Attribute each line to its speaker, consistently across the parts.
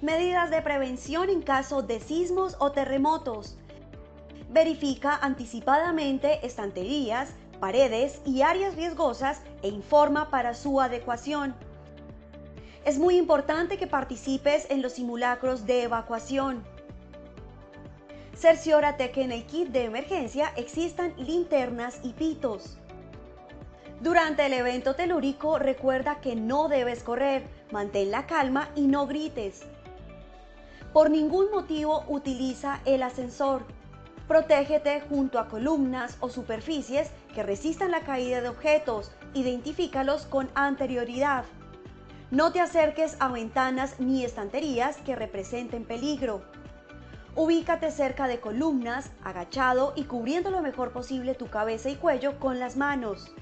Speaker 1: Medidas de prevención en caso de sismos o terremotos. Verifica anticipadamente estanterías, paredes y áreas riesgosas e informa para su adecuación. Es muy importante que participes en los simulacros de evacuación. Cerciórate que en el kit de emergencia existan linternas y pitos. Durante el evento telúrico, recuerda que no debes correr, mantén la calma y no grites. Por ningún motivo utiliza el ascensor. Protégete junto a columnas o superficies que resistan la caída de objetos. Identifícalos con anterioridad. No te acerques a ventanas ni estanterías que representen peligro. Ubícate cerca de columnas, agachado y cubriendo lo mejor posible tu cabeza y cuello con las manos.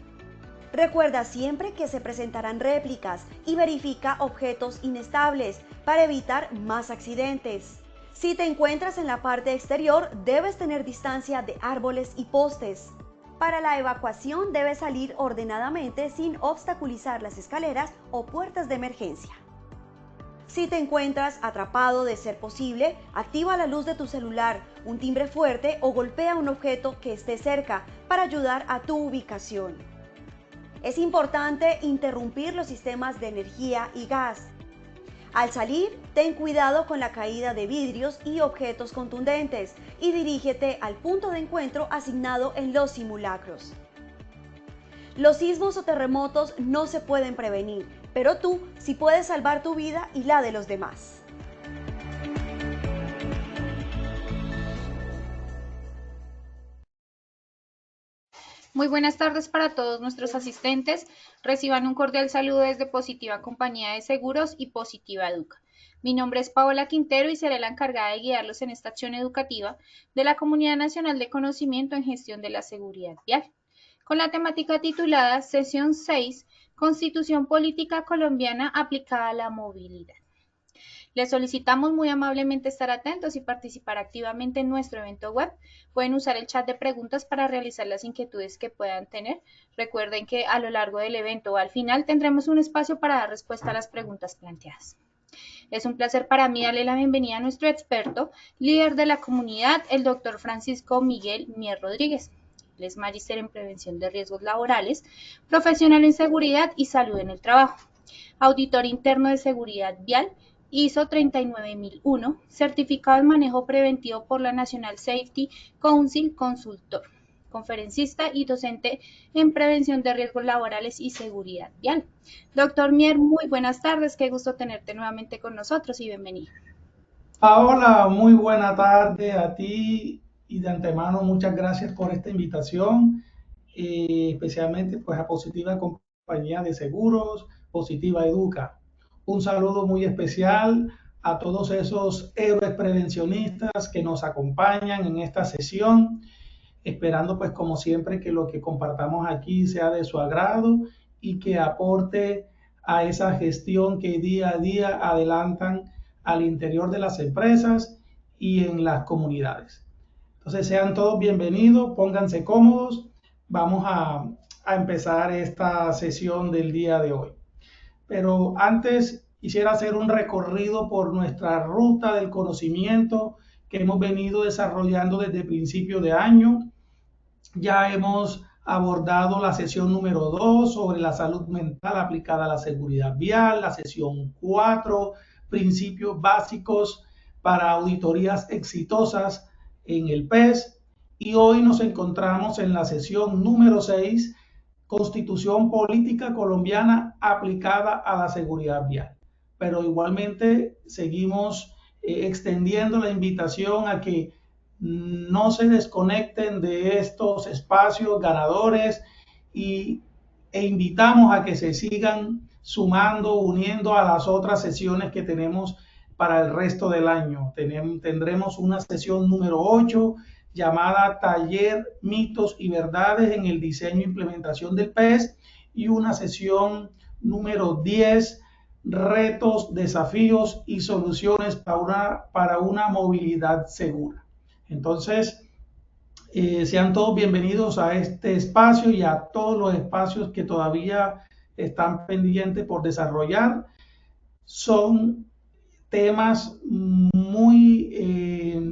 Speaker 1: Recuerda siempre que se presentarán réplicas y verifica objetos inestables para evitar más accidentes. Si te encuentras en la parte exterior, debes tener distancia de árboles y postes. Para la evacuación debes salir ordenadamente sin obstaculizar las escaleras o puertas de emergencia. Si te encuentras atrapado, de ser posible, activa la luz de tu celular, un timbre fuerte o golpea un objeto que esté cerca para ayudar a tu ubicación. Es importante interrumpir los sistemas de energía y gas. Al salir, ten cuidado con la caída de vidrios y objetos contundentes y dirígete al punto de encuentro asignado en los simulacros. Los sismos o terremotos no se pueden prevenir, pero tú sí puedes salvar tu vida y la de los demás.
Speaker 2: Muy buenas tardes para todos nuestros asistentes. Reciban un cordial saludo desde Positiva Compañía de Seguros y Positiva Educa. Mi nombre es Paola Quintero y seré la encargada de guiarlos en esta acción educativa de la Comunidad Nacional de Conocimiento en Gestión de la Seguridad Vial, con la temática titulada Sesión 6, Constitución Política Colombiana aplicada a la movilidad. Les solicitamos muy amablemente estar atentos y participar activamente en nuestro evento web. Pueden usar el chat de preguntas para realizar las inquietudes que puedan tener. Recuerden que a lo largo del evento o al final tendremos un espacio para dar respuesta a las preguntas planteadas. Es un placer para mí darle la bienvenida a nuestro experto, líder de la comunidad, el doctor Francisco Miguel Mier Rodríguez. Él es magíster en prevención de riesgos laborales, profesional en seguridad y salud en el trabajo, auditor interno de seguridad vial, ISO 39001, certificado en manejo preventivo por la National Safety Council, consultor, conferencista y docente en prevención de riesgos laborales y seguridad vial. Doctor Mier, muy buenas tardes, qué gusto tenerte nuevamente con nosotros y bienvenido.
Speaker 3: Paola, muy buena tarde a ti y de antemano muchas gracias por esta invitación, especialmente pues a Positiva Compañía de Seguros, Positiva Educa. Un saludo muy especial a todos esos héroes prevencionistas que nos acompañan en esta sesión, esperando pues como siempre que lo que compartamos aquí sea de su agrado y que aporte a esa gestión que día a día adelantan al interior de las empresas y en las comunidades. Entonces sean todos bienvenidos, pónganse cómodos, vamos a empezar esta sesión del día de hoy. Pero antes quisiera hacer un recorrido por nuestra ruta del conocimiento que hemos venido desarrollando desde principio de año. Ya hemos abordado la sesión número 2 sobre la salud mental aplicada a la seguridad vial, la sesión 4, principios básicos para auditorías exitosas en el PES, y hoy nos encontramos en la sesión número 6, Constitución Política Colombiana aplicada a la seguridad vial. Pero igualmente seguimos extendiendo la invitación a que no se desconecten de estos espacios ganadores e invitamos a que se sigan sumando, uniendo a las otras sesiones que tenemos para el resto del año. Tendremos una sesión número 8 llamada Taller, Mitos y Verdades en el Diseño e Implementación del PES, y una sesión número 10, Retos, Desafíos y Soluciones para una movilidad segura. Entonces, sean todos bienvenidos a este espacio y a todos los espacios que todavía están pendientes por desarrollar. Son temas muy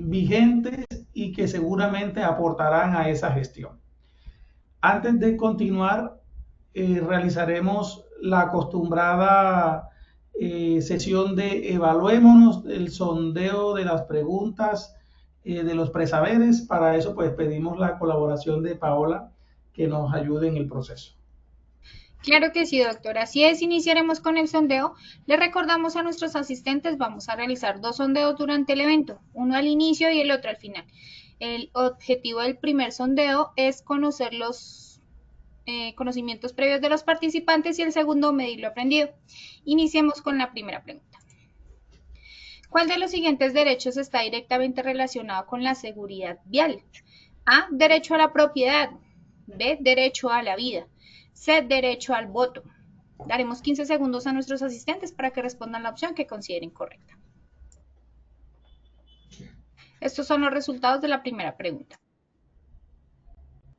Speaker 3: vigentes y que seguramente aportarán a esa gestión. Antes de continuar, realizaremos la acostumbrada sesión de evaluémonos, el sondeo de las preguntas de los presaberes. Para eso, pues pedimos la colaboración de Paola que nos ayude en el proceso.
Speaker 2: Claro que sí, doctora. Así es, iniciaremos con el sondeo. Le recordamos a nuestros asistentes, vamos a realizar 2 sondeos durante el evento, uno al inicio y el otro al final. El objetivo del primer sondeo es conocer los conocimientos previos de los participantes y el segundo, medir lo aprendido. Iniciemos con la primera pregunta. ¿Cuál de los siguientes derechos está directamente relacionado con la seguridad vial? A, derecho a la propiedad. B, derecho a la vida. C, derecho al voto. Daremos 15 segundos a nuestros asistentes para que respondan la opción que consideren correcta. Estos son los resultados de la primera pregunta.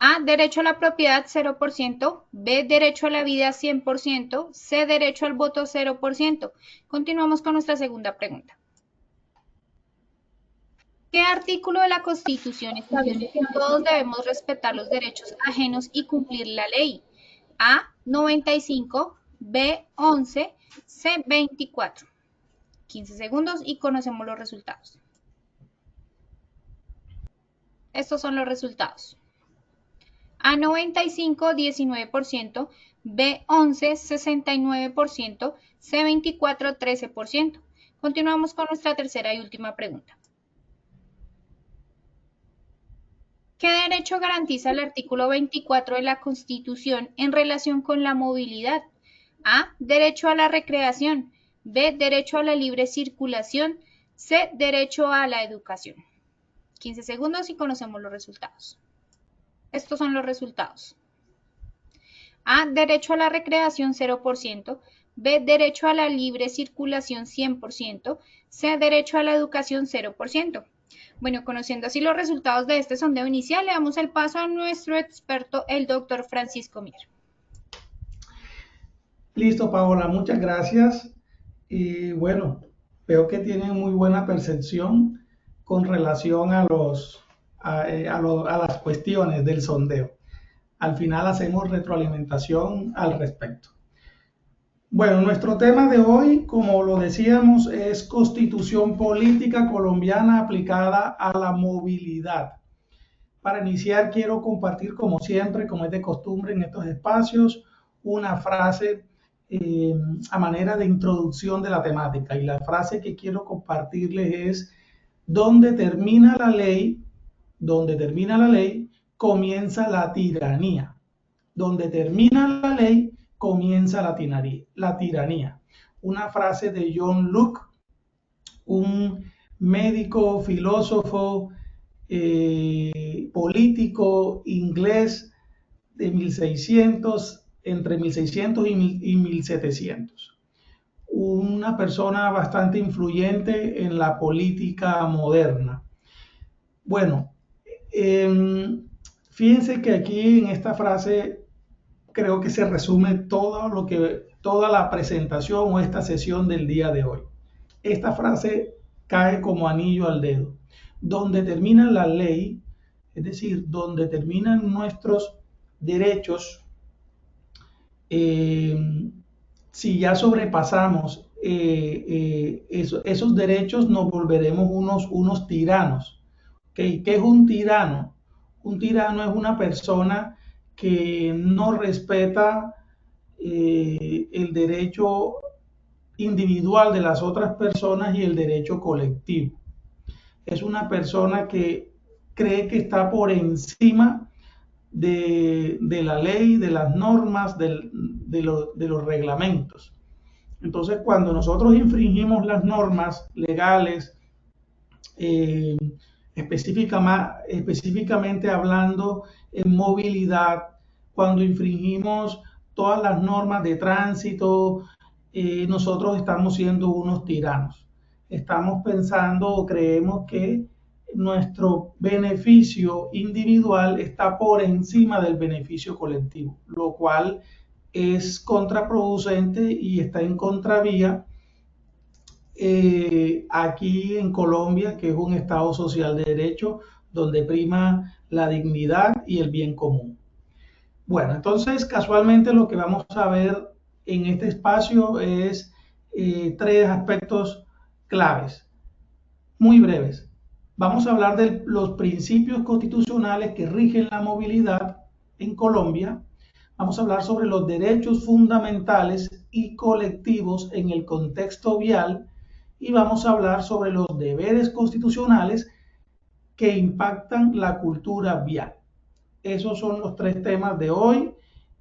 Speaker 2: A, derecho a la propiedad 0%, B, derecho a la vida 100%, C, derecho al voto 0%. Continuamos con nuestra segunda pregunta. ¿Qué artículo de la Constitución establece que todos debemos respetar los derechos ajenos y cumplir la ley? A, 95, B, 11, C, 24. 15 segundos y conocemos los resultados. Estos son los resultados. A, 95, 19%, B, 11, 69%, C, 24, 13%. Continuamos con nuestra tercera y última pregunta. ¿Qué derecho garantiza el artículo 24 de la Constitución en relación con la movilidad? A, derecho a la recreación. B, derecho a la libre circulación. C, derecho a la educación. 15 segundos y conocemos los resultados. Estos son los resultados. A, derecho a la recreación 0%. B, derecho a la libre circulación 100%. C, derecho a la educación 0%. Bueno, conociendo así los resultados de este sondeo inicial, le damos el paso a nuestro experto, el doctor Francisco Mier.
Speaker 3: Listo, Paola, muchas gracias. Y bueno, veo que tienen muy buena percepción con relación a las cuestiones del sondeo. Al final hacemos retroalimentación al respecto. Bueno, nuestro tema de hoy, como lo decíamos, es Constitución Política Colombiana aplicada a la movilidad. Para iniciar, quiero compartir, como siempre, como es de costumbre en estos espacios, una frase a manera de introducción de la temática. Y la frase que quiero compartirles es: donde termina la ley, comienza la tiranía. Donde termina la ley, comienza la tiranía. Una frase de John Locke, un médico, filósofo, político inglés de 1600, entre 1600 y 1700. Una persona bastante influyente en la política moderna. Bueno, fíjense que aquí en esta frase creo que se resume toda la presentación o esta sesión del día de hoy. Esta frase cae como anillo al dedo. Donde termina la ley, es decir, donde terminan nuestros derechos, si ya sobrepasamos esos derechos, nos volveremos unos tiranos. ¿Okay? ¿Qué es un tirano? Un tirano es una persona que no respeta el derecho individual de las otras personas y el derecho colectivo. Es una persona que cree que está por encima de la ley, de las normas, de los reglamentos. Entonces, cuando nosotros infringimos las normas legales, específicamente hablando en movilidad, cuando infringimos todas las normas de tránsito, nosotros estamos siendo unos tiranos. Estamos pensando o creemos que nuestro beneficio individual está por encima del beneficio colectivo, lo cual es contraproducente y está en contravía aquí en Colombia, que es un Estado social de derecho, donde prima la dignidad y el bien común. Bueno, entonces casualmente lo que vamos a ver en este espacio es tres aspectos claves, muy breves. Vamos a hablar de los principios constitucionales que rigen la movilidad en Colombia. Vamos a hablar sobre los derechos fundamentales y colectivos en el contexto vial y vamos a hablar sobre los deberes constitucionales que impactan la cultura vial. Esos son los tres temas de hoy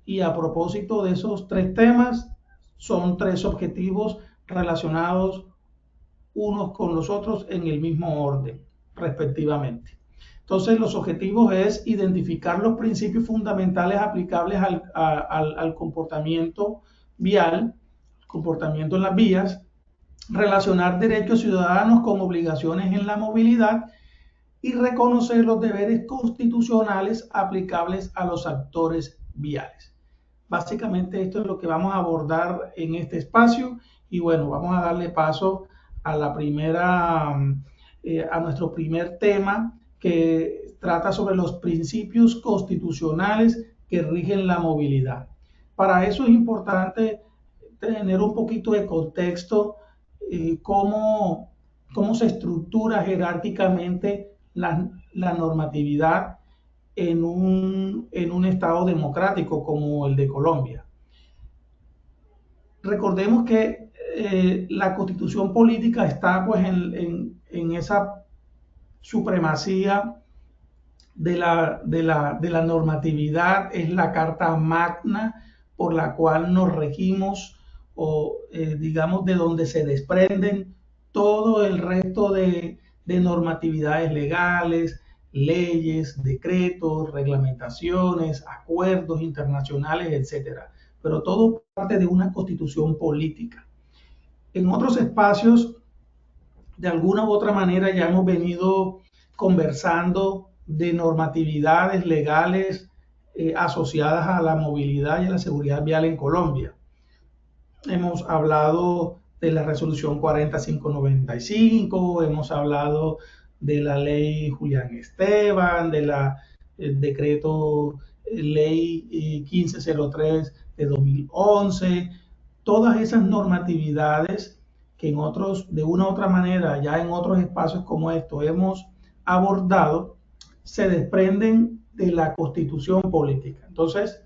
Speaker 3: y a propósito de esos tres temas son tres objetivos relacionados unos con los otros en el mismo orden, respectivamente. Entonces, los objetivos es identificar los principios fundamentales aplicables al comportamiento vial, comportamiento en las vías, relacionar derechos ciudadanos con obligaciones en la movilidad y reconocer los deberes constitucionales aplicables a los actores viales. Básicamente esto es lo que vamos a abordar en este espacio y bueno, vamos a darle paso a a nuestro primer tema que trata sobre los principios constitucionales que rigen la movilidad. Para eso es importante tener un poquito de contexto, cómo se estructura jerárquicamente la normatividad en un Estado democrático como el de Colombia. Recordemos que la constitución política está pues en esa supremacía de la normatividad, es la carta magna por la cual nos regimos o digamos de donde se desprenden todo el resto de normatividades legales, leyes, decretos, reglamentaciones, acuerdos internacionales, etcétera. Pero todo parte de una constitución política. En otros espacios, de alguna u otra manera, ya hemos venido conversando de normatividades legales asociadas a la movilidad y a la seguridad vial en Colombia. Hemos hablado de la resolución 4595, hemos hablado de la ley Julián Esteban, de la decreto ley 1503 de 2011, todas esas normatividades que en otros, de una u otra manera, ya en otros espacios como estos hemos abordado, se desprenden de la constitución política. Entonces,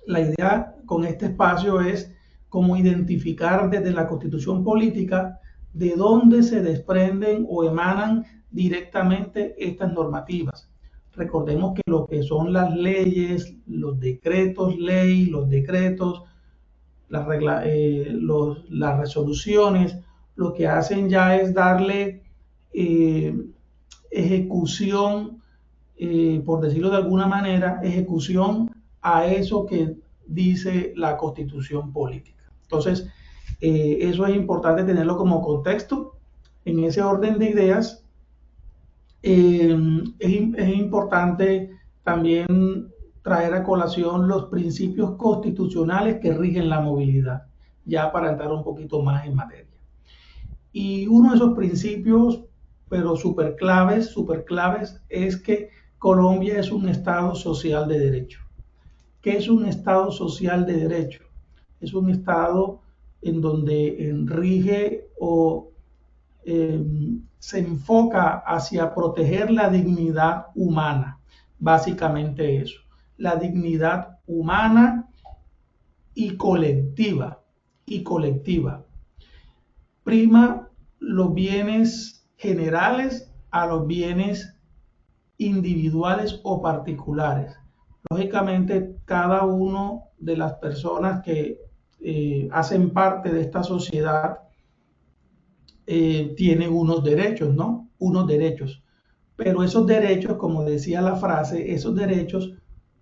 Speaker 3: la idea con este espacio es cómo identificar desde la constitución política de dónde se desprenden o emanan directamente estas normativas. Recordemos que lo que son las leyes, los decretos ley, los decretos, las resoluciones, lo que hacen ya es darle ejecución, por decirlo de alguna manera, ejecución a eso que dice la constitución política. Entonces, eso es importante tenerlo como contexto. En ese orden de ideas, es importante también traer a colación los principios constitucionales que rigen la movilidad, ya para entrar un poquito más en materia. Y uno de esos principios, pero súper claves, es que Colombia es un Estado social de derecho. ¿Qué es un Estado social de derecho? Es un Estado en donde rige o se enfoca hacia proteger la dignidad humana, básicamente eso, la dignidad humana y colectiva, prima los bienes generales a los bienes individuales o particulares. Lógicamente, cada uno de las personas que hacen parte de esta sociedad tienen unos derechos, ¿no? Unos derechos. Pero esos derechos, como decía la frase, esos derechos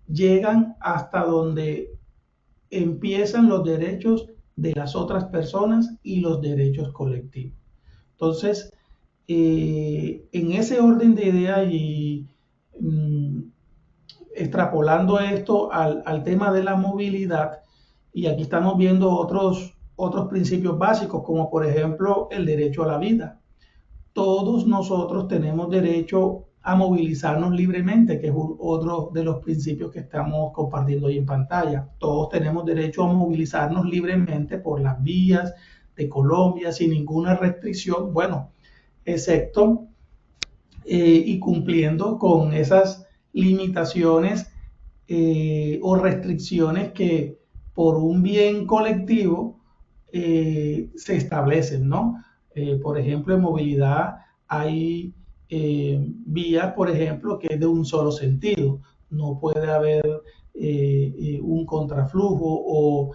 Speaker 3: llegan hasta donde empiezan los derechos de las otras personas y los derechos colectivos. Entonces, en ese orden de ideas y extrapolando esto al tema de la movilidad, y aquí estamos viendo otros otros principios básicos, como por ejemplo el derecho a la vida. Todos nosotros tenemos derecho a movilizarnos libremente, que es otro de los principios que estamos compartiendo hoy en pantalla. Todos tenemos derecho a movilizarnos libremente por las vías de Colombia sin ninguna restricción, bueno, excepto y cumpliendo con esas limitaciones o restricciones que por un bien colectivo se establecen, ¿no? Por ejemplo, en movilidad hay vías, por ejemplo, que es de un solo sentido. No puede haber un contraflujo o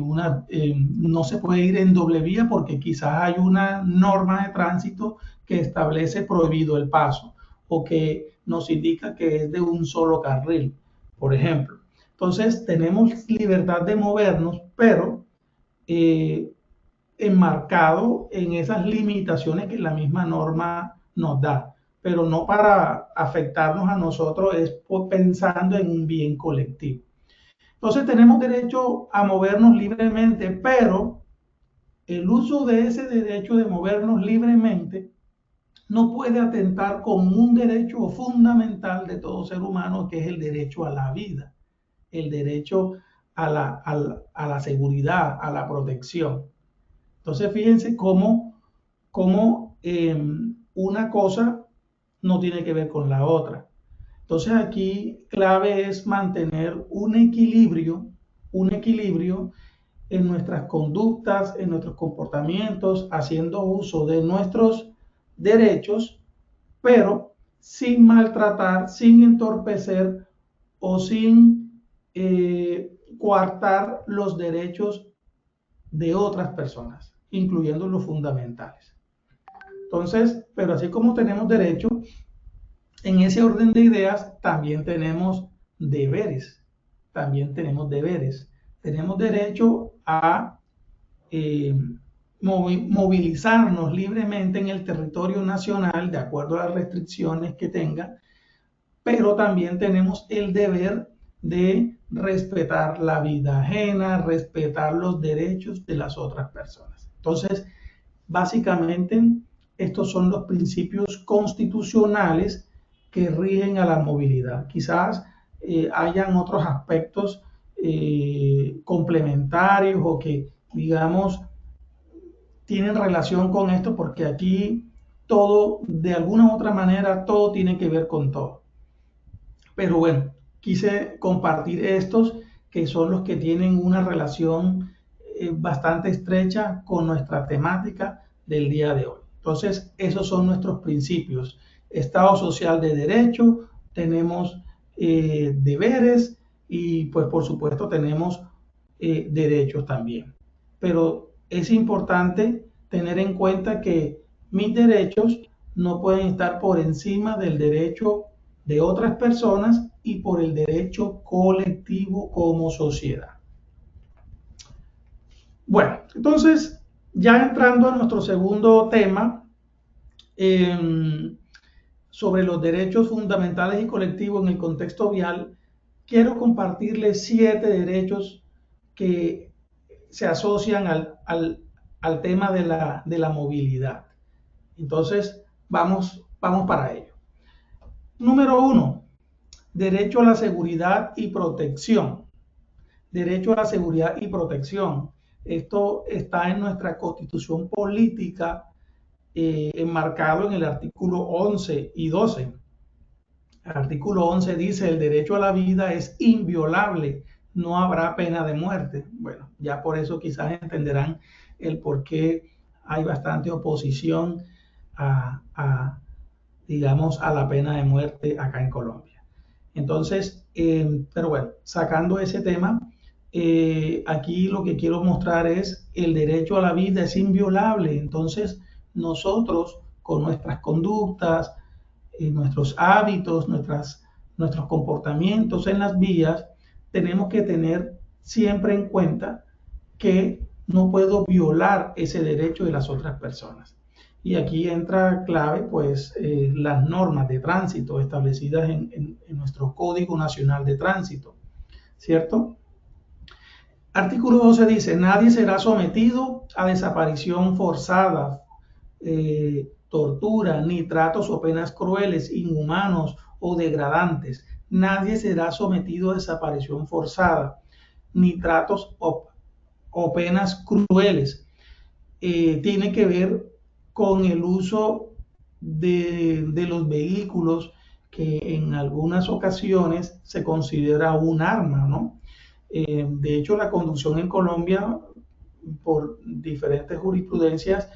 Speaker 3: no se puede ir en doble vía porque quizás hay una norma de tránsito que establece prohibido el paso o que nos indica que es de un solo carril, por ejemplo. Entonces tenemos libertad de movernos, pero enmarcado en esas limitaciones que la misma norma nos da, pero no para afectarnos a nosotros, es pensando en un bien colectivo. Entonces tenemos derecho a movernos libremente, pero el uso de ese derecho de movernos libremente no puede atentar con un derecho fundamental de todo ser humano, que es el derecho a la vida, el derecho a la seguridad, a la protección. Entonces fíjense cómo una cosa no tiene que ver con la otra. Entonces aquí clave es mantener un equilibrio en nuestras conductas, en nuestros comportamientos, haciendo uso de nuestros derechos, pero sin maltratar, sin entorpecer o sin coartar los derechos de otras personas, incluyendo los fundamentales. Entonces, pero así como tenemos derechos, en ese orden de ideas también tenemos deberes. También tenemos deberes. Tenemos derecho a movilizarnos libremente en el territorio nacional de acuerdo a las restricciones que tenga, pero también tenemos el deber de respetar la vida ajena, respetar los derechos de las otras personas. Entonces, básicamente, estos son los principios constitucionales que rigen a la movilidad. Quizás hayan otros aspectos complementarios o que, digamos, tienen relación con esto, porque aquí todo, de alguna u otra manera, todo tiene que ver con todo. Pero bueno, quise compartir estos que son los que tienen una relación bastante estrecha con nuestra temática del día de hoy. Entonces, esos son nuestros principios. Estado social de derecho, tenemos deberes y pues por supuesto tenemos derechos también. Pero es importante tener en cuenta que mis derechos no pueden estar por encima del derecho de otras personas y por el derecho colectivo como sociedad. Bueno, entonces, ya entrando a nuestro segundo tema, sobre los derechos fundamentales y colectivos en el contexto vial, quiero compartirles 7 derechos que se asocian al tema de la movilidad. Entonces, vamos para ello. Número 1, derecho a la seguridad y protección. Derecho a la seguridad y protección. Esto está en nuestra Constitución política, enmarcado en el artículo 11 y 12. El artículo 11 dice: el derecho a la vida es inviolable, no habrá pena de muerte. Bueno, ya por eso quizás entenderán el por qué hay bastante oposición digamos, a la pena de muerte acá en Colombia. Entonces, pero bueno, sacando ese tema, aquí lo que quiero mostrar es el derecho a la vida es inviolable. Entonces, nosotros con nuestras conductas, nuestros hábitos, nuestros comportamientos en las vías, tenemos que tener siempre en cuenta que no puedo violar ese derecho de las otras personas. Y aquí entra clave pues las normas de tránsito establecidas en nuestro Código Nacional de Tránsito, ¿cierto? Artículo 12 dice, nadie será sometido a desaparición forzada, tortura, ni tratos o penas crueles, inhumanos o degradantes. Nadie será sometido a desaparición forzada, ni tratos o penas crueles. Tiene que ver con el uso de los vehículos que en algunas ocasiones se considera un arma, ¿no? De hecho, la conducción en Colombia, por diferentes jurisprudencias,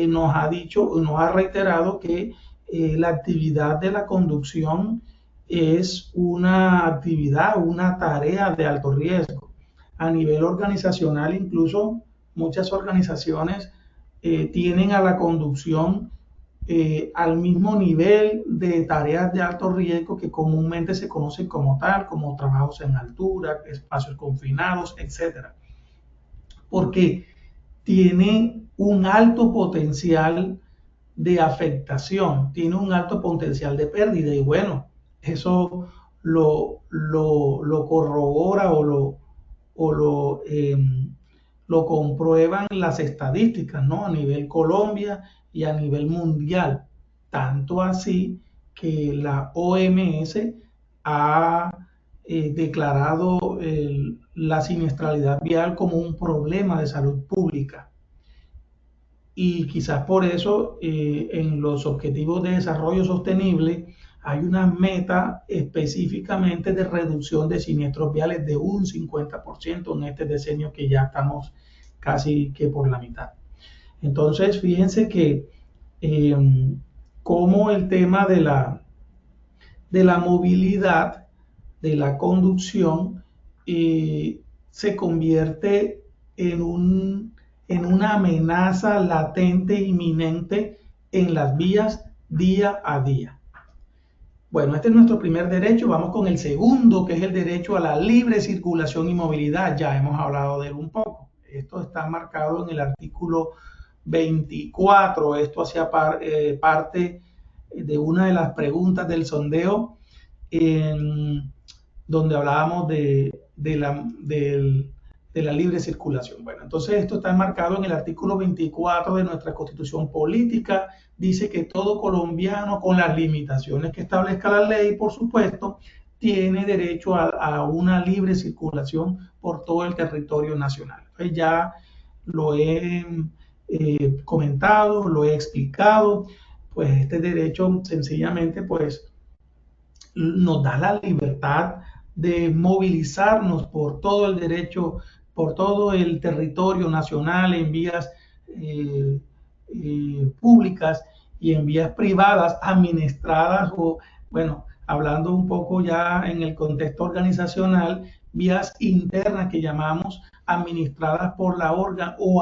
Speaker 3: nos ha dicho, nos ha reiterado que la actividad de la conducción es una actividad, una tarea de alto riesgo. A nivel organizacional, incluso muchas organizaciones tienen a la conducción al mismo nivel de tareas de alto riesgo que comúnmente se conocen como tal, como trabajos en altura, espacios confinados, etcétera. Porque tiene un alto potencial de afectación, tiene un alto potencial de pérdida y bueno, eso lo corrobora lo comprueban las estadísticas, ¿no? A nivel Colombia y a nivel mundial. Tanto así que la OMS ha declarado la siniestralidad vial como un problema de salud pública. Y quizás por eso en los Objetivos de Desarrollo Sostenible hay una meta específicamente de reducción de siniestros viales de un 50% en este decenio que ya estamos casi que por la mitad. Entonces, fíjense que como el tema de la movilidad, de la conducción, se convierte en una amenaza latente, inminente en las vías día a día. Bueno, este es nuestro primer derecho. Vamos con el segundo, que es el derecho a la libre circulación y movilidad. Ya hemos hablado de él un poco. Esto está marcado en el artículo 24. Esto hacía parte de una de las preguntas del sondeo, donde hablábamos de la libre circulación. Bueno, entonces esto está enmarcado en el artículo 24 de nuestra Constitución Política. Dice que todo colombiano, con las limitaciones que establezca la ley, por supuesto, tiene derecho a una libre circulación por todo el territorio nacional. Pues ya lo he comentado, lo he explicado, pues este derecho sencillamente pues nos da la libertad de movilizarnos por todo el derecho, por todo el territorio nacional en vías públicas y en vías privadas administradas o, bueno, hablando un poco ya en el contexto organizacional, vías internas que llamamos administradas por la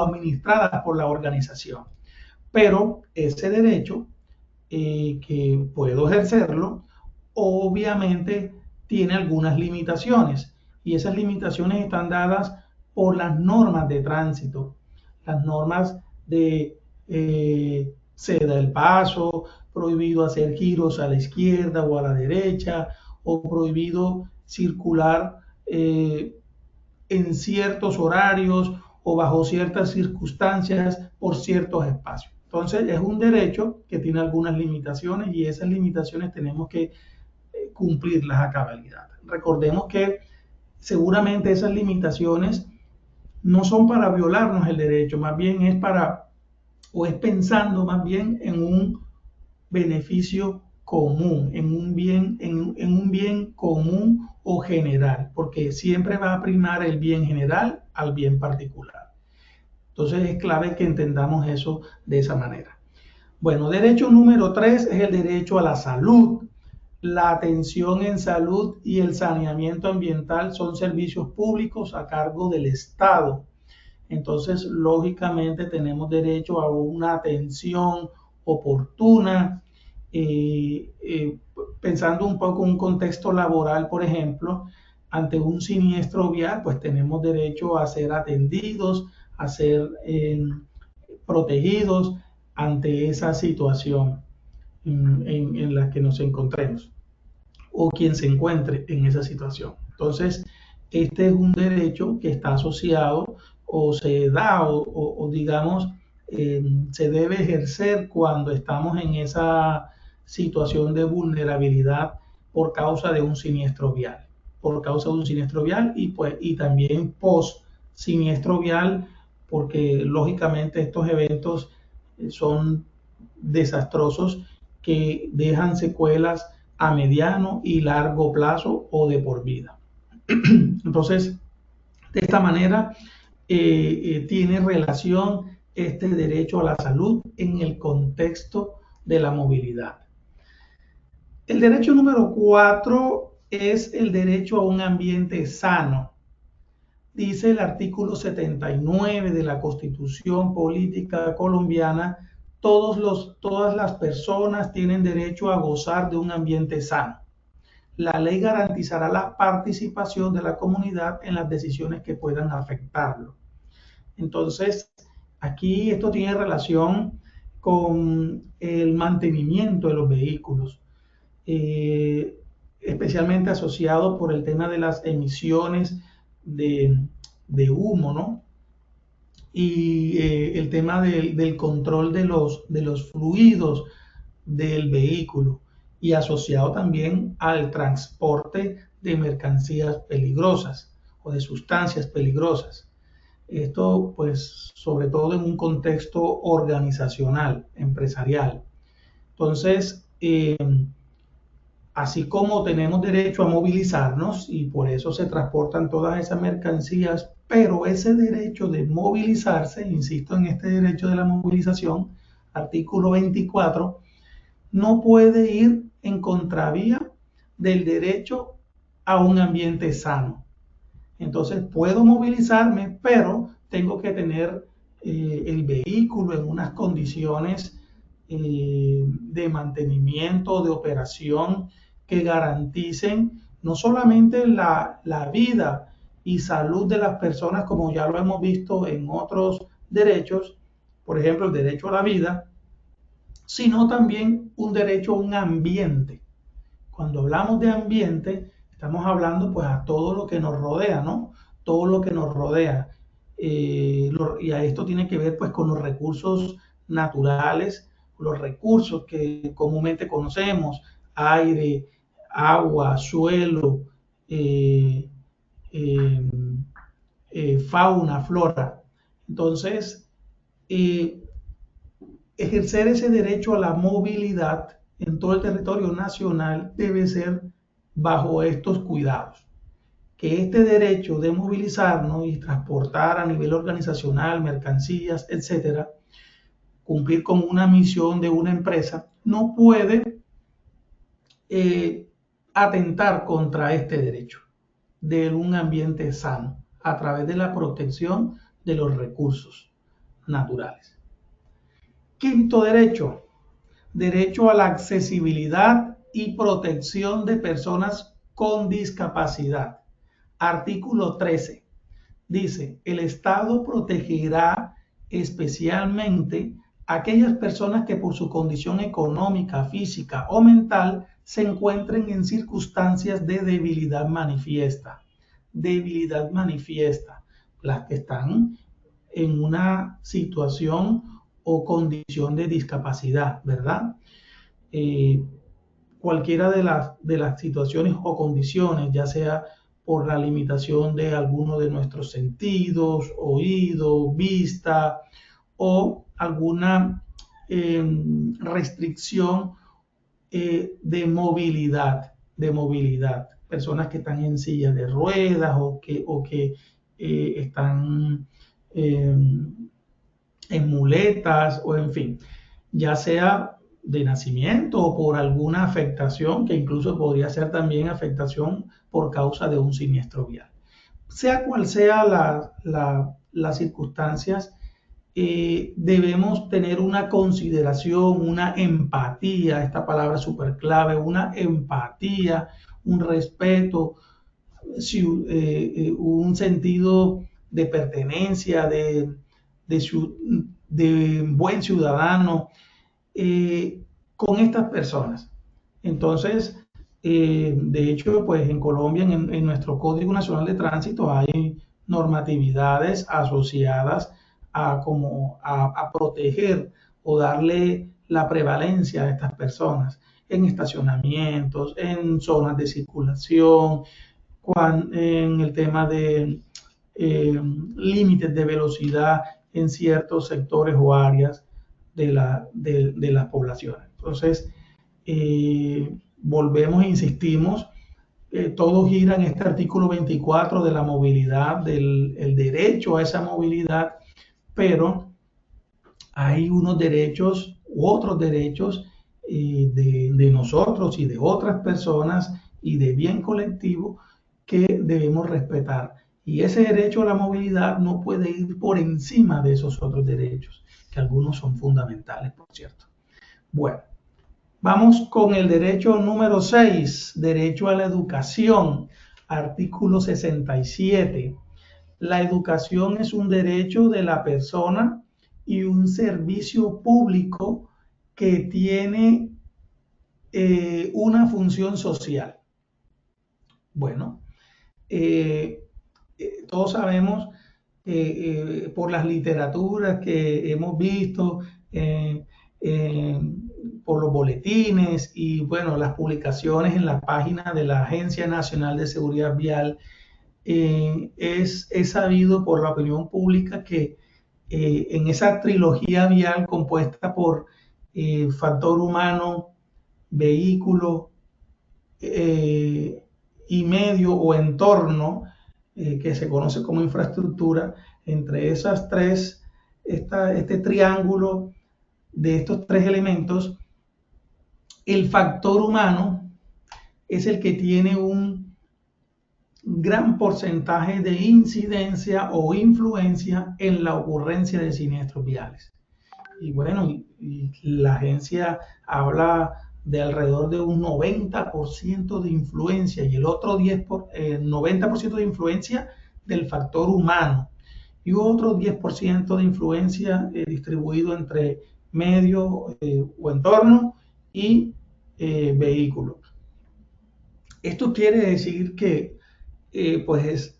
Speaker 3: administradas por la organización. Pero ese derecho que puedo ejercerlo, obviamente tiene algunas limitaciones y esas limitaciones están dadas por las normas de tránsito, las normas de ceda el paso, prohibido hacer giros a la izquierda o a la derecha, o prohibido circular en ciertos horarios o bajo ciertas circunstancias por ciertos espacios. Entonces es un derecho que tiene algunas limitaciones y esas limitaciones tenemos que cumplirlas a cabalidad. Recordemos que seguramente esas limitaciones no son para violarnos el derecho, más bien es pensando más bien en un beneficio común, en un bien común o general, porque siempre va a primar el bien general al bien particular. Entonces es clave que entendamos eso de esa manera. Bueno, derecho número 3 es el derecho a la salud. La atención en salud y el saneamiento ambiental son servicios públicos a cargo del Estado. Entonces, lógicamente, tenemos derecho a una atención oportuna. Pensando un poco en un contexto laboral, por ejemplo, ante un siniestro vial, pues tenemos derecho a ser atendidos, a ser protegidos ante esa situación en la que nos encontremos o quien se encuentre en esa situación. Entonces, este es un derecho que está asociado o se da o digamos, se debe ejercer cuando estamos en esa situación de vulnerabilidad por causa de un siniestro vial, por causa de un siniestro vial y también post siniestro vial, porque lógicamente estos eventos son desastrosos que dejan secuelas a mediano y largo plazo o de por vida. Entonces, de esta manera, tiene relación este derecho a la salud en el contexto de la movilidad. El derecho número 4 es el derecho a un ambiente sano. Dice el artículo 79 de la Constitución Política Colombiana, todas las personas tienen derecho a gozar de un ambiente sano. La ley garantizará la participación de la comunidad en las decisiones que puedan afectarlo. Entonces, aquí esto tiene relación con el mantenimiento de los vehículos, especialmente asociado por el tema de las emisiones de humo, ¿no? Y el tema del control de los fluidos del vehículo y asociado también al transporte de mercancías peligrosas o de sustancias peligrosas. Esto, pues, sobre todo en un contexto organizacional, empresarial. Entonces, así como tenemos derecho a movilizarnos y por eso se transportan todas esas mercancías, pero ese derecho de movilizarse, insisto en este derecho de la movilización, artículo 24, no puede ir en contravía del derecho a un ambiente sano. Entonces puedo movilizarme, pero tengo que tener el vehículo en unas condiciones de mantenimiento, de operación que garanticen no solamente la vida y salud de las personas, como ya lo hemos visto en otros derechos, por ejemplo el derecho a la vida, sino también un derecho a un ambiente. Cuando hablamos de ambiente, estamos hablando pues a todo lo que nos rodea, ¿no? Todo lo que nos rodea. Y a esto tiene que ver pues con los recursos naturales, los recursos que comúnmente conocemos, aire, agua, suelo, eh, eh, fauna, flora. Entonces, ejercer ese derecho a la movilidad en todo el territorio nacional debe ser bajo estos cuidados. Que este derecho de movilizarnos y transportar a nivel organizacional mercancías, etcétera, cumplir con una misión de una empresa, no puede atentar contra este derecho de un ambiente sano a través de la protección de los recursos naturales. Quinto derecho, derecho a la accesibilidad y protección de personas con discapacidad. Artículo 13. Dice, el Estado protegerá especialmente a aquellas personas que por su condición económica, física o mental se encuentren en circunstancias de debilidad manifiesta. Debilidad manifiesta, las que están en una situación o condición de discapacidad, ¿verdad? Cualquiera de las situaciones o condiciones, ya sea por la limitación de alguno de nuestros sentidos, oído, vista, o alguna restricción de movilidad. Personas que están en silla de ruedas o que están en muletas o en fin, ya sea de nacimiento o por alguna afectación que incluso podría ser también afectación por causa de un siniestro vial. Sea cual sea las circunstancias, debemos tener una consideración, una empatía, esta palabra es súper clave, una empatía, un respeto, un sentido de pertenencia, de buen ciudadano con estas personas. Entonces, De hecho, pues en Colombia, en nuestro Código Nacional de Tránsito, hay normatividades asociadas a proteger o darle la prevalencia a estas personas en estacionamientos, en zonas de circulación, en el tema de límites de velocidad en ciertos sectores o áreas de las poblaciones. Entonces, volvemos e insistimos, todo gira en este artículo 24 de la movilidad, del el derecho a esa movilidad, pero hay unos derechos u otros derechos de nosotros y de otras personas y de bien colectivo que debemos respetar. Y ese derecho a la movilidad no puede ir por encima de esos otros derechos, que algunos son fundamentales, por cierto. Bueno, vamos con el derecho número 6, derecho a la educación, artículo 67. La educación es un derecho de la persona y un servicio público que tiene una función social. Bueno, todos sabemos por las literaturas que hemos visto, por los boletines y bueno, las publicaciones en la página de la Agencia Nacional de Seguridad Vial, es sabido por la opinión pública que en esa trilogía vial compuesta por factor humano, vehículo y medio o entorno, que se conoce como infraestructura, entre esas tres, este triángulo de estos tres elementos, el factor humano es el que tiene un gran porcentaje de incidencia o influencia en la ocurrencia de siniestros viales. Y bueno, y la agencia habla de alrededor de un 90% de influencia y el otro 90% de influencia del factor humano y otro 10% de influencia distribuido entre medio o entorno y vehículo. Esto quiere decir que pues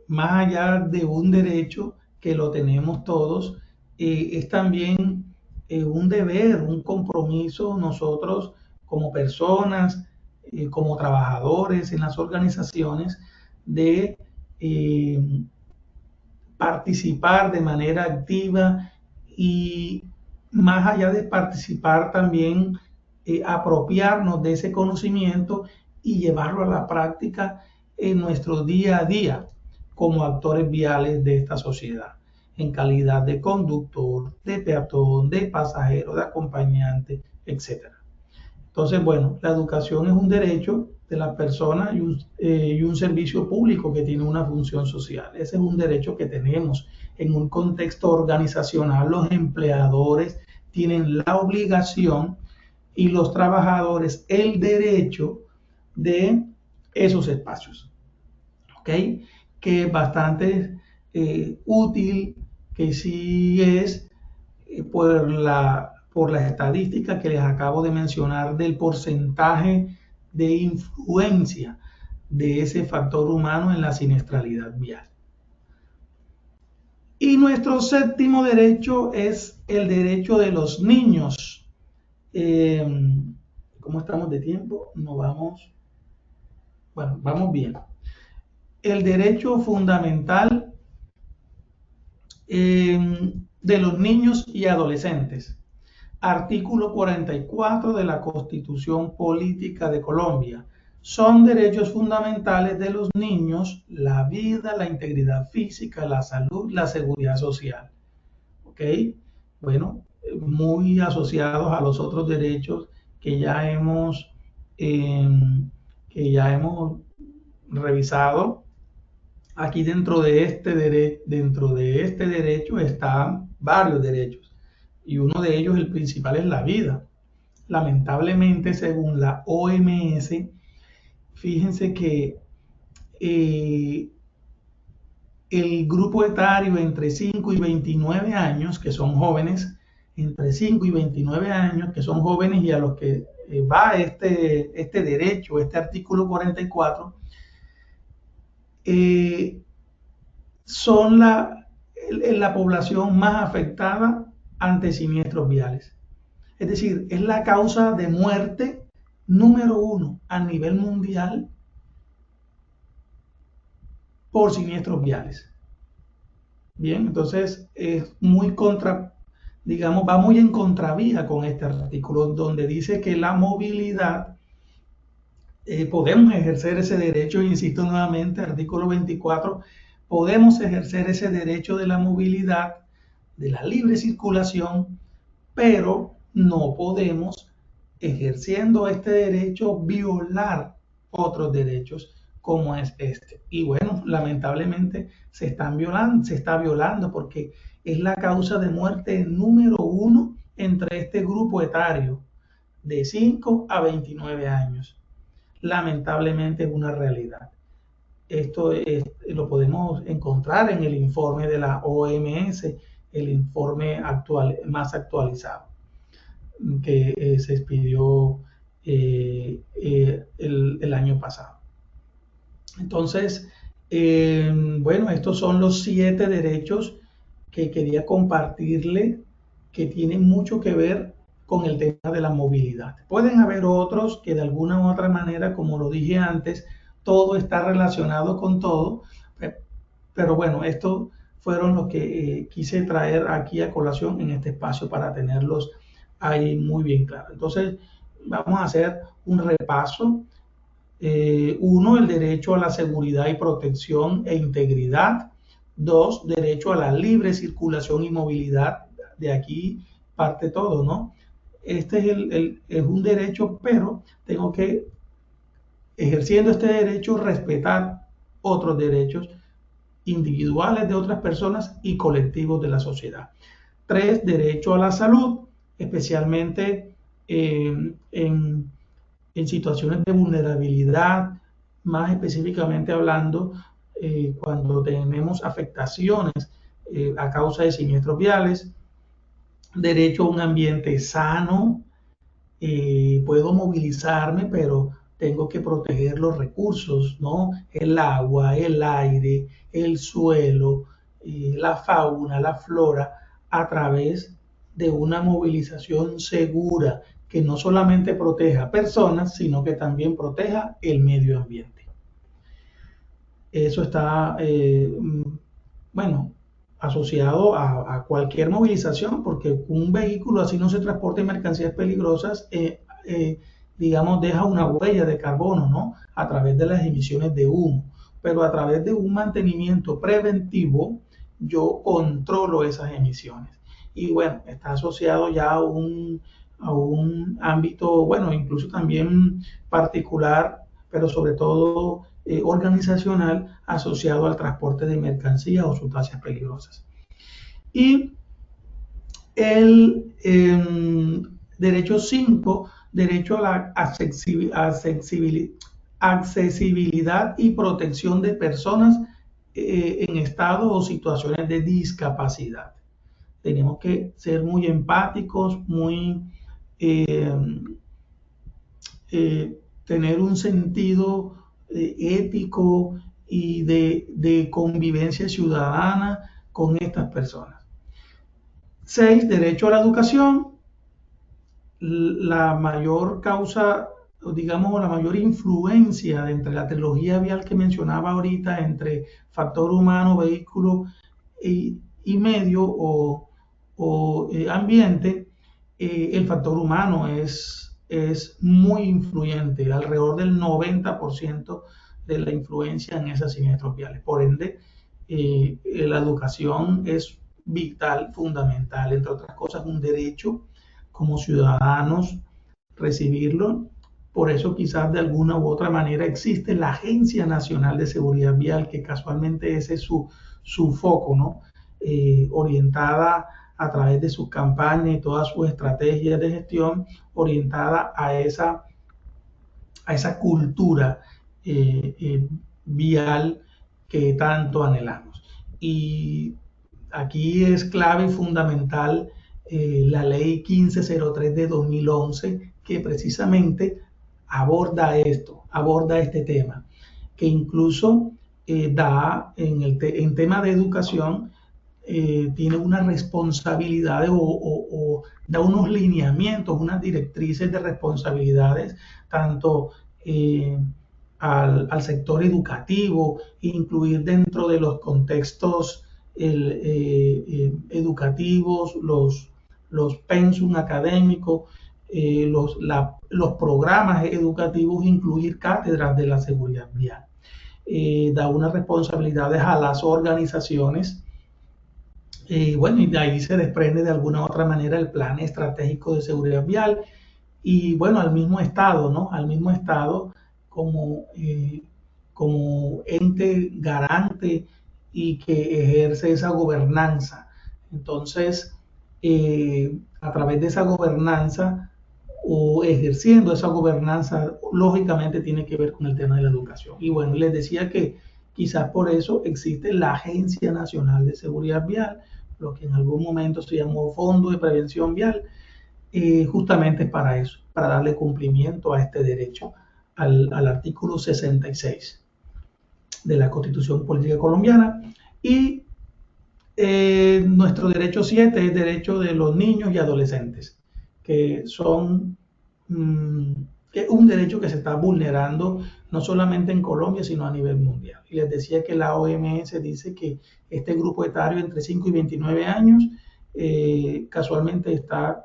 Speaker 3: más allá de un derecho que lo tenemos todos, es también un deber, un compromiso nosotros como personas, como trabajadores en las organizaciones, de participar de manera activa y más allá de participar también apropiarnos de ese conocimiento y llevarlo a la práctica en nuestro día a día como actores viales de esta sociedad, en calidad de conductor, de peatón, de pasajero, de acompañante, etc. Entonces, bueno, la educación es un derecho de las personas y un servicio público que tiene una función social. Ese es un derecho que tenemos en un contexto organizacional. Los empleadores tienen la obligación y los trabajadores el derecho de esos espacios. ¿Ok? Que es bastante útil, que sí es por las estadísticas que les acabo de mencionar del porcentaje de influencia de ese factor humano en la siniestralidad vial. Y nuestro séptimo derecho es el derecho de los niños. ¿Cómo estamos de tiempo? No vamos. Bueno, vamos bien. El derecho fundamental de los niños y adolescentes. Artículo 44 de la Constitución Política de Colombia. Son derechos fundamentales de los niños la vida, la integridad física, la salud, la seguridad social. ¿Ok? Bueno, muy asociados a los otros derechos que ya hemos revisado. Aquí dentro de este derecho están varios derechos y uno de ellos, el principal, es la vida. Lamentablemente, según la OMS, fíjense que el grupo etario entre 5 y 29 años, que son jóvenes, entre 5 y 29 años, que son jóvenes y a los que va este derecho, este artículo 44, son la población más afectada ante siniestros viales. Es decir, es la causa de muerte número 1 a nivel mundial por siniestros viales. Bien, entonces es muy va muy en contravía con este artículo, donde dice que la movilidad, podemos ejercer ese derecho, insisto nuevamente, artículo 24, podemos ejercer ese derecho de la movilidad, de la libre circulación, pero no podemos, ejerciendo este derecho, violar otros derechos como es este. Y bueno, lamentablemente se está violando porque es la causa de muerte número 1 entre este grupo etario de 5 a 29 años. Lamentablemente es una realidad. Esto lo podemos encontrar en el informe de la OMS, el informe más actualizado que se expidió el año pasado. Entonces, bueno, estos son los 7 derechos que quería compartirle, que tienen mucho que ver con el tema de la movilidad. Pueden haber otros que de alguna u otra manera, como lo dije antes, todo está relacionado con todo, pero bueno, estos fueron los que quise traer aquí a colación en este espacio para tenerlos ahí muy bien claro. Entonces, vamos a hacer un repaso. 1, el derecho a la seguridad y protección e integridad. 2, derecho a la libre circulación y movilidad. De aquí parte todo, ¿no? Este es un derecho, pero tengo que, ejerciendo este derecho, respetar otros derechos individuales de otras personas y colectivos de la sociedad. 3, derecho a la salud, especialmente en situaciones de vulnerabilidad, más específicamente hablando, cuando tenemos afectaciones a causa de siniestros viales. Derecho a un ambiente sano, puedo movilizarme, pero tengo que proteger los recursos, ¿no? El agua, el aire, el suelo, la fauna, la flora, a través de una movilización segura que no solamente proteja personas, sino que también proteja el medio ambiente. Eso está, bueno, asociado a cualquier movilización, porque un vehículo así no se transporta mercancías peligrosas, digamos, deja una huella de carbono, ¿no? A través de las emisiones de humo, pero a través de un mantenimiento preventivo, yo controlo esas emisiones. Y bueno, está asociado ya a un ámbito, bueno, incluso también particular, pero sobre todo organizacional, asociado al transporte de mercancías o sustancias peligrosas. Y el derecho 5, derecho a la accesibilidad y protección de personas en estado o situaciones de discapacidad. Tenemos que ser muy empáticos, muy tener un sentido ético y de convivencia ciudadana con estas personas. 6, derecho a la educación. La mayor causa, digamos, la mayor influencia entre la trilogía vial que mencionaba ahorita, entre factor humano, vehículo y medio o ambiente, el factor humano es muy influyente, alrededor del 90% de la influencia en esas siniestros viales. Por ende, la educación es vital, fundamental, entre otras cosas, un derecho como ciudadanos recibirlo. Por eso quizás de alguna u otra manera existe la Agencia Nacional de Seguridad Vial, que casualmente ese es su foco, ¿no? Orientada a través de sus campañas y todas sus estrategias de gestión, orientada a esa cultura vial que tanto anhelamos. Y aquí es clave y fundamental la ley 1503 de 2011, que precisamente aborda este tema, que incluso da en tema de educación, tiene unas responsabilidades o da unos lineamientos, unas directrices de responsabilidades, tanto al sector educativo, incluir dentro de los contextos educativos, los pensum académicos, los programas educativos, incluir cátedras de la seguridad vial. Da unas responsabilidades a las organizaciones. Bueno, y de ahí se desprende de alguna u otra manera el plan estratégico de seguridad vial y bueno, al mismo Estado, ¿no? Al mismo Estado como ente garante y que ejerce esa gobernanza. Entonces, a través de esa gobernanza o ejerciendo esa gobernanza, lógicamente tiene que ver con el tema de la educación. Y bueno, les decía que quizás por eso existe la Agencia Nacional de Seguridad Vial, lo que en algún momento se llamó Fondo de Prevención Vial, justamente para eso, para darle cumplimiento a este derecho, al artículo 66 de la Constitución Política Colombiana. Y nuestro derecho 7 es derecho de los niños y adolescentes, que son un derecho que se está vulnerando no solamente en Colombia, sino a nivel mundial. Y les decía que la OMS dice que este grupo etario entre 5 y 29 años casualmente está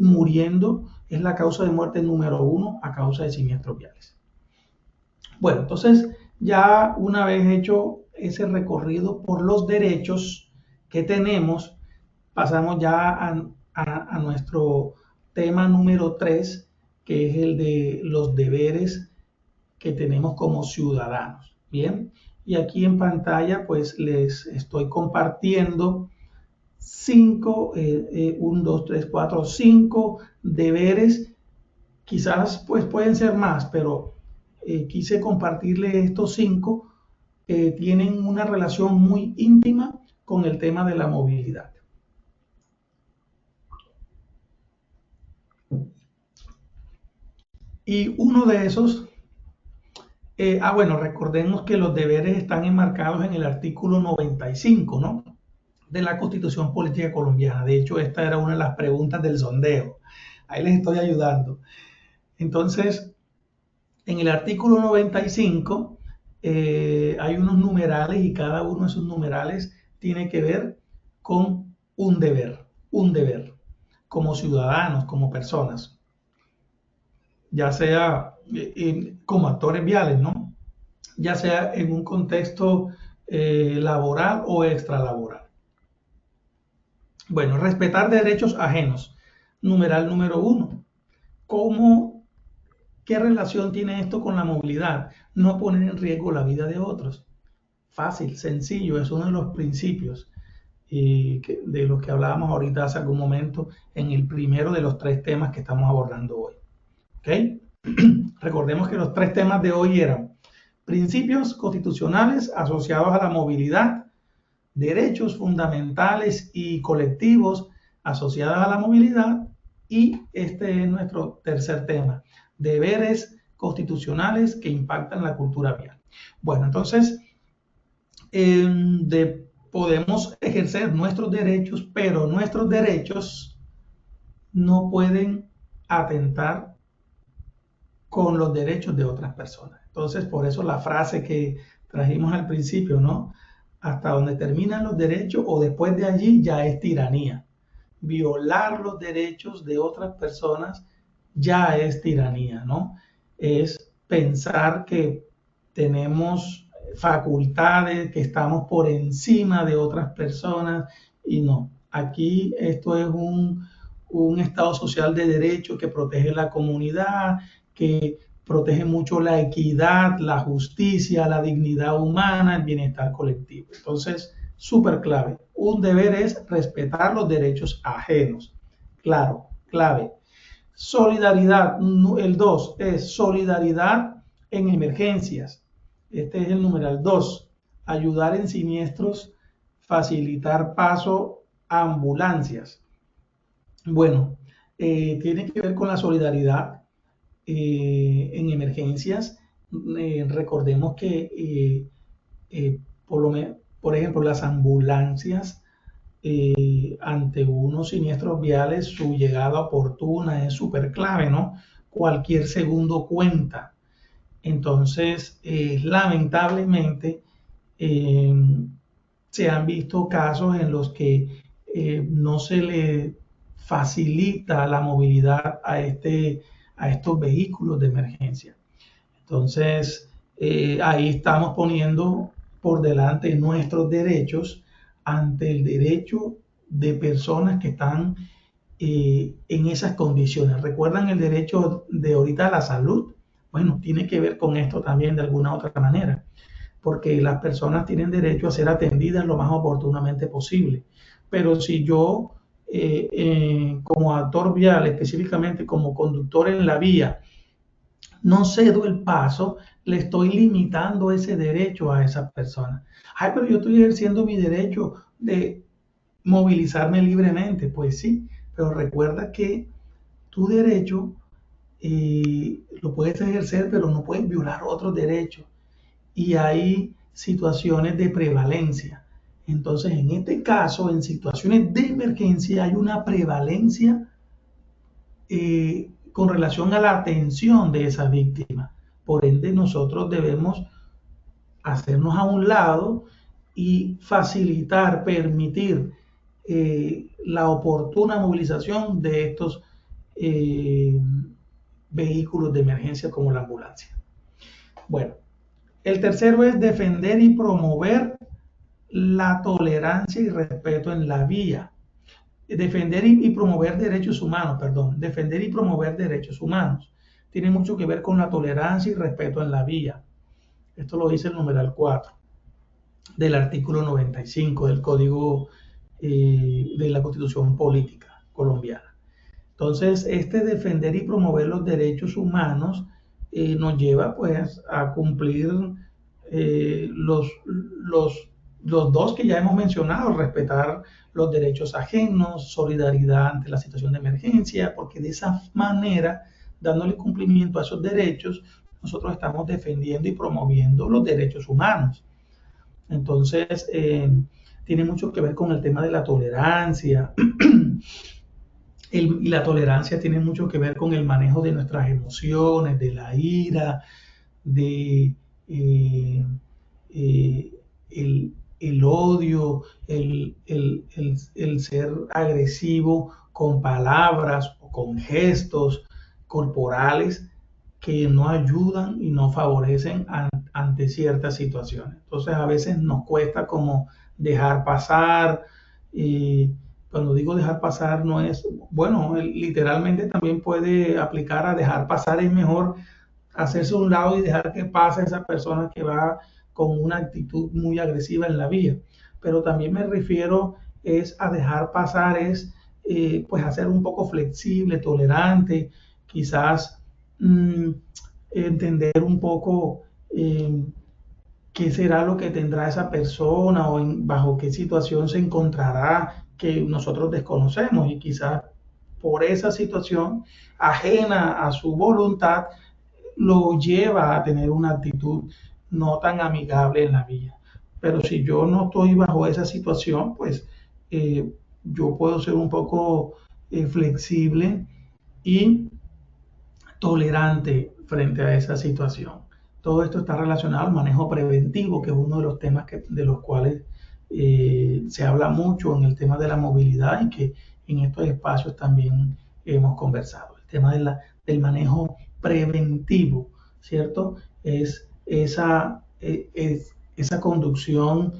Speaker 3: muriendo, es la causa de muerte número 1 a causa de siniestros viales. Bueno, entonces ya una vez hecho ese recorrido por los derechos que tenemos, pasamos ya a nuestro tema número 3, que es el de los deberes que tenemos como ciudadanos. Bien, y aquí en pantalla pues les estoy compartiendo 5 deberes, quizás pues pueden ser más, pero quise compartirles estos 5 que tienen una relación muy íntima con el tema de la movilidad. Y uno de esos, bueno, recordemos que los deberes están enmarcados en el artículo 95, ¿no?, de la Constitución Política Colombiana. De hecho, esta era una de las preguntas del sondeo. Ahí les estoy ayudando. Entonces, en el artículo 95 hay unos numerales y cada uno de esos numerales tiene que ver con un deber, como ciudadanos, como personas, ya sea como actores viales, ¿no?, ya sea en un contexto laboral o extralaboral. Bueno, respetar derechos ajenos. Numeral número 1. ¿Qué relación tiene esto con la movilidad? No poner en riesgo la vida de otros. Fácil, sencillo, es uno de los principios de los que hablábamos ahorita hace algún momento en el primero de los 3 temas que estamos abordando hoy. ¿Ok? Recordemos que los 3 temas de hoy eran principios constitucionales asociados a la movilidad, derechos fundamentales y colectivos asociados a la movilidad, y este es nuestro tercer tema, deberes constitucionales que impactan la cultura vial. Bueno, entonces podemos ejercer nuestros derechos, pero nuestros derechos no pueden atentar con los derechos de otras personas. Entonces, por eso la frase que trajimos al principio, ¿no?, hasta donde terminan los derechos o después de allí ya es tiranía. Violar los derechos de otras personas ya es tiranía, ¿no? Es pensar que tenemos facultades, que estamos por encima de otras personas, y no. Aquí esto es un Estado social de derecho que protege la comunidad, que protege mucho la equidad, la justicia, la dignidad humana, el bienestar colectivo. Entonces, súper clave. Un deber es respetar los derechos ajenos. Claro, clave. Solidaridad. El 2 es solidaridad en emergencias. Este es el numeral 2. Ayudar en siniestros, facilitar paso a ambulancias. Bueno, tiene que ver con la solidaridad en emergencias. Recordemos que, por ejemplo, las ambulancias ante unos siniestros viales, su llegada oportuna es súper clave, ¿no? Cualquier segundo cuenta. Entonces, lamentablemente, eh, se han visto casos en los que no se le facilita la movilidad a estos vehículos de emergencia. Entonces, ahí estamos poniendo por delante nuestros derechos ante el derecho de personas que están en esas condiciones. ¿Recuerdan el derecho de ahorita a la salud? Bueno, tiene que ver con esto también de alguna otra manera, porque las personas tienen derecho a ser atendidas lo más oportunamente posible. Pero si yo, como actor vial, específicamente como conductor en la vía, no cedo el paso, le estoy limitando ese derecho a esa persona. Ay, pero yo estoy ejerciendo mi derecho de movilizarme libremente. Pues sí, pero recuerda que tu derecho lo puedes ejercer, pero no puedes violar otros derechos. Y hay situaciones de prevalencia. Entonces, en este caso, en situaciones de emergencia, hay una prevalencia con relación a la atención de esa víctima. Por ende, nosotros debemos hacernos a un lado y facilitar, permitir la oportuna movilización de estos eh, vehículos de emergencia como la ambulancia. Bueno, el tercero es defender y promover la tolerancia y respeto en la vía. Defender y promover derechos humanos, perdón, defender y promover derechos humanos. Tiene mucho que ver con la tolerancia y respeto en la vía. Esto lo dice el numeral 4 del artículo 95 del Código de la Constitución Política colombiana. Entonces, este defender y promover los derechos humanos nos lleva pues a cumplir los dos que ya hemos mencionado: respetar los derechos ajenos, solidaridad ante la situación de emergencia, porque de esa manera, dándole cumplimiento a esos derechos, nosotros estamos defendiendo y promoviendo los derechos humanos. Entonces, tiene mucho que ver con el tema de la tolerancia. Y la tolerancia tiene mucho que ver con el manejo de nuestras emociones, de la ira, de el odio, el ser agresivo con palabras o con gestos corporales que no ayudan y no favorecen ante ciertas situaciones. Entonces a veces nos cuesta como dejar pasar. Cuando digo dejar pasar no es, bueno, literalmente también puede aplicar a dejar pasar. Es mejor hacerse a un lado y dejar que pase esa persona que va con una actitud muy agresiva en la vía. Pero también me refiero es a dejar pasar, es pues a ser un poco flexible, tolerante, quizás entender un poco qué será lo que tendrá esa persona o bajo qué situación se encontrará que nosotros desconocemos, y quizás por esa situación ajena a su voluntad lo lleva a tener una actitud no tan amigable en la vía. Pero si yo no estoy bajo esa situación, pues yo puedo ser un poco flexible y tolerante frente a esa situación. Todo esto está relacionado al manejo preventivo, que es uno de los temas de los cuales se habla mucho en el tema de la movilidad y que en estos espacios también hemos conversado. El tema del manejo preventivo, ¿cierto? Es esa conducción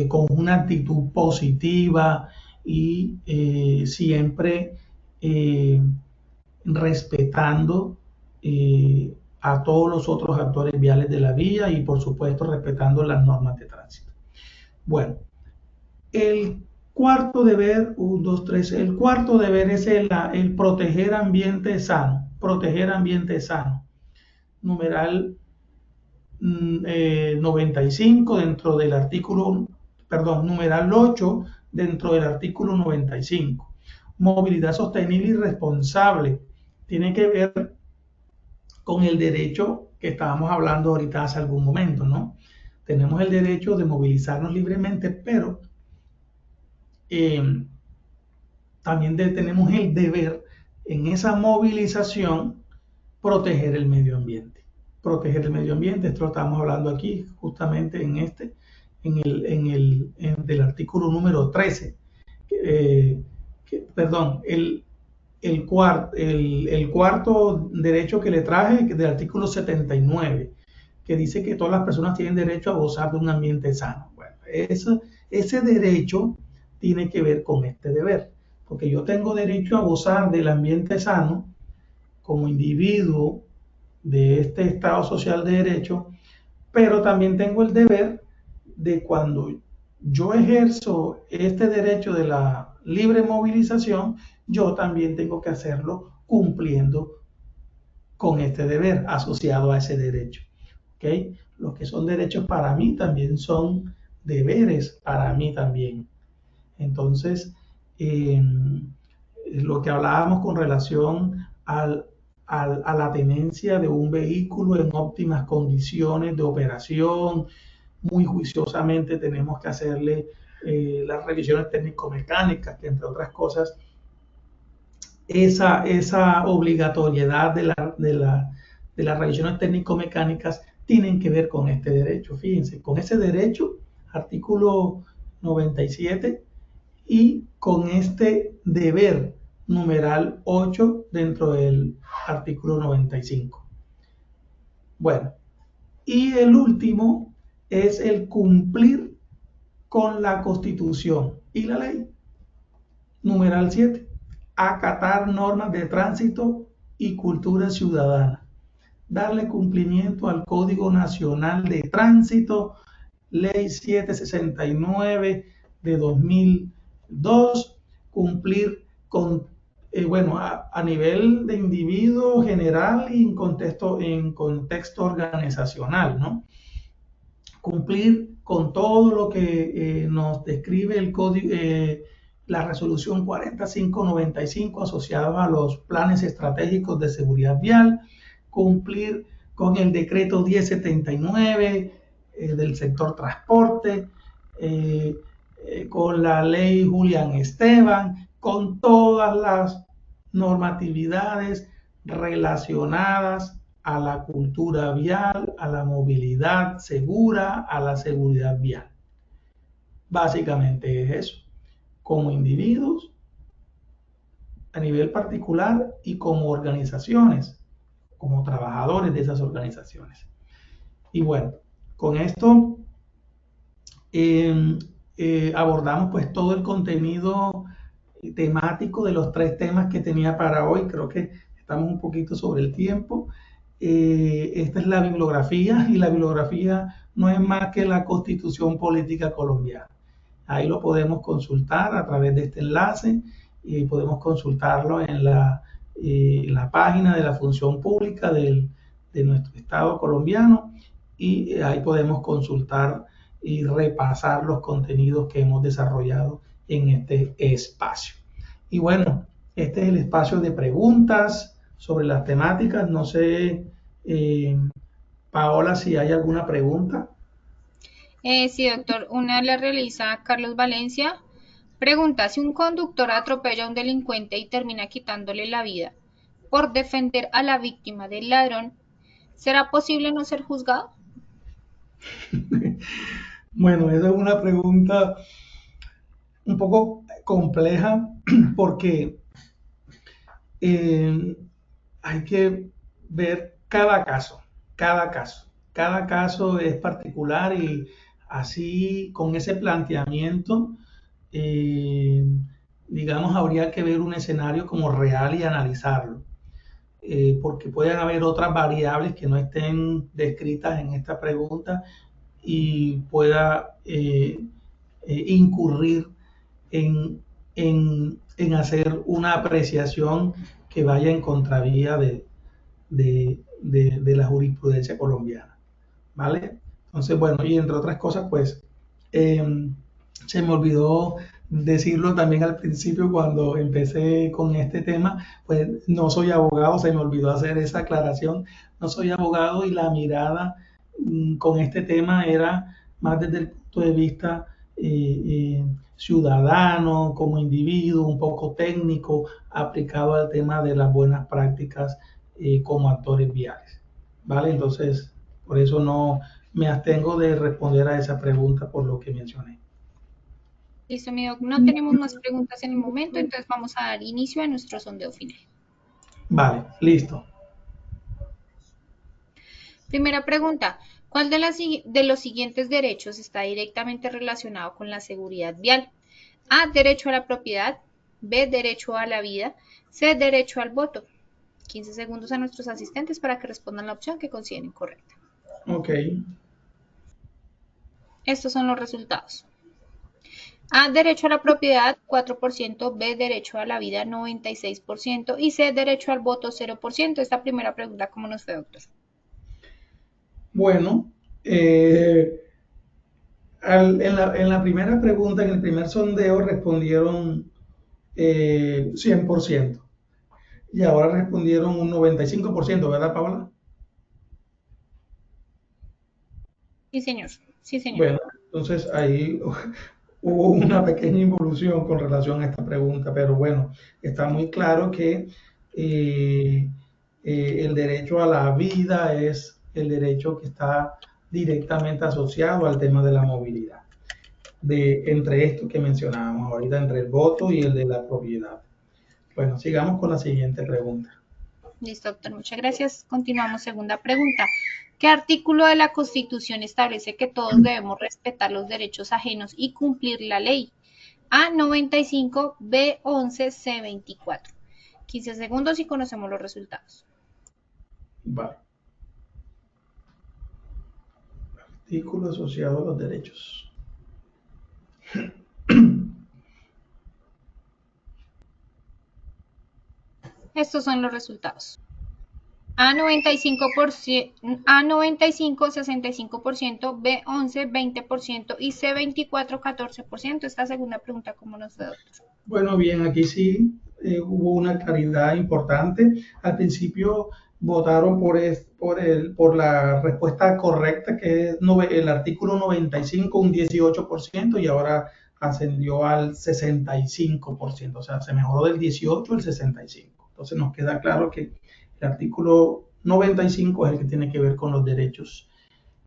Speaker 3: con una actitud positiva y siempre respetando a todos los otros actores viales de la vía y por supuesto respetando las normas de tránsito. Bueno, el cuarto deber, el cuarto deber es el proteger ambiente sano, numeral 95 dentro del artículo, perdón, numeral 8 dentro del artículo 95. movilidad sostenible y responsable. Tiene que ver con el derecho que estábamos hablando ahorita hace algún momento, ¿no? Tenemos el derecho de movilizarnos libremente, pero también tenemos el deber en esa movilización proteger el medio ambiente. Proteger el medio ambiente, esto lo estamos hablando aquí justamente del artículo número 13. El cuarto derecho que le traje, del artículo 79, que dice que todas las personas tienen derecho a gozar de un ambiente sano. Bueno, ese derecho tiene que ver con este deber, porque yo tengo derecho a gozar del ambiente sano como individuo de este Estado social de derecho, pero también tengo el deber de, cuando yo ejerzo este derecho de la libre movilización, yo también tengo que hacerlo cumpliendo con este deber asociado a ese derecho. ¿Okay? Los que son derechos para mí también son deberes para mí también. Entonces, lo que hablábamos con relación a la tenencia de un vehículo en óptimas condiciones de operación, muy juiciosamente tenemos que hacerle las revisiones técnico-mecánicas, que entre otras cosas, esa obligatoriedad de las revisiones técnico-mecánicas tienen que ver con este derecho. Fíjense, con ese derecho, artículo 97, y con este deber, numeral 8, dentro del artículo 95. Bueno, y el último es el cumplir con la Constitución y la ley. Numeral 7, acatar normas de tránsito y cultura ciudadana. Darle cumplimiento al Código Nacional de Tránsito, Ley 769 de 2002, cumplir con, a nivel de individuo general y en contexto organizacional, ¿no? Cumplir con todo lo que nos describe el código, la resolución 4595 asociada a los planes estratégicos de seguridad vial, cumplir con el decreto 1079 del sector transporte, con la ley Julián Esteban, con todas las normatividades relacionadas a la cultura vial, a la movilidad segura, a la seguridad vial. Básicamente es eso, como individuos, a nivel particular, y como organizaciones, como trabajadores de esas organizaciones. Y bueno, con esto abordamos pues todo el contenido temático de los 3 temas que tenía para hoy. Creo que estamos un poquito sobre el tiempo. Esta es la bibliografía, y la bibliografía no es más que la Constitución Política Colombiana. Ahí lo podemos consultar a través de este enlace, y podemos consultarlo en la página de la Función Pública de nuestro Estado colombiano, y ahí podemos consultar y repasar los contenidos que hemos desarrollado en este espacio. Y bueno, este es el espacio de preguntas sobre las temáticas. No sé, Paola, si hay alguna pregunta.
Speaker 2: Sí, doctor. Una la realiza Carlos Valencia. Pregunta: si un conductor atropella a un delincuente y termina quitándole la vida por defender a la víctima del ladrón, ¿será posible no ser juzgado?
Speaker 3: Bueno, esa es una pregunta un poco compleja, porque hay que ver cada caso. Cada caso es particular, y así, con ese planteamiento, digamos, habría que ver un escenario como real y analizarlo, porque pueden haber otras variables que no estén descritas en esta pregunta, y pueda incurrir en hacer una apreciación que vaya en contravía de la jurisprudencia colombiana, ¿vale? Entonces, bueno, y entre otras cosas, pues, se me olvidó decirlo también al principio cuando empecé con este tema, pues no soy abogado, se me olvidó hacer esa aclaración, no soy abogado y la mirada con este tema era más desde el punto de vista ciudadano, como individuo, un poco técnico, aplicado al tema de las buenas prácticas como actores viales. ¿Vale? Entonces, por eso no me abstengo de responder a esa pregunta por lo que mencioné.
Speaker 2: Listo, mi doc. No tenemos más preguntas en el momento, entonces vamos a dar inicio a nuestro sondeo final.
Speaker 3: Vale, listo.
Speaker 2: Primera pregunta. ¿Cuál de los siguientes derechos está directamente relacionado con la seguridad vial? A. Derecho a la propiedad. B. Derecho a la vida. C. Derecho al voto. 15 segundos a nuestros asistentes para que respondan la opción que consideren correcta.
Speaker 3: Ok.
Speaker 2: Estos son los resultados. A. Derecho a la propiedad, 4%. B. Derecho a la vida, 96%. Y C. Derecho al voto, 0%. Esta primera pregunta, ¿cómo nos fue, doctor?
Speaker 3: Bueno, en la primera pregunta, en el primer sondeo, respondieron 100%. Y ahora respondieron un 95%, ¿verdad, Paola?
Speaker 2: Sí, señor. Sí, señor.
Speaker 3: Bueno, entonces ahí hubo una pequeña involución con relación a esta pregunta, pero bueno, está muy claro que el derecho a la vida es el derecho que está directamente asociado al tema de la movilidad, entre estos que mencionábamos ahorita, entre el voto y el de la propiedad. Bueno, sigamos con la siguiente pregunta.
Speaker 2: Listo, doctor. Muchas gracias. Continuamos. Segunda pregunta. ¿Qué artículo de la Constitución establece que todos debemos respetar los derechos ajenos y cumplir la ley? A. 95, B. 11, C. 24. 15 segundos y conocemos los resultados.
Speaker 3: Vale. Artículo asociado a los derechos.
Speaker 2: Estos son los resultados. A 95%, A 95, 65%, B 11, 20% y C 24, 14%. Esta segunda pregunta, ¿cómo nos fue, doctor?
Speaker 3: Bueno, bien, aquí sí hubo una claridad importante. Al principio votaron por la respuesta correcta, que es el artículo 95, un 18%, y ahora ascendió al 65%. O sea, se mejoró del 18 al 65. Entonces nos queda claro que el artículo 95 es el que tiene que ver con los derechos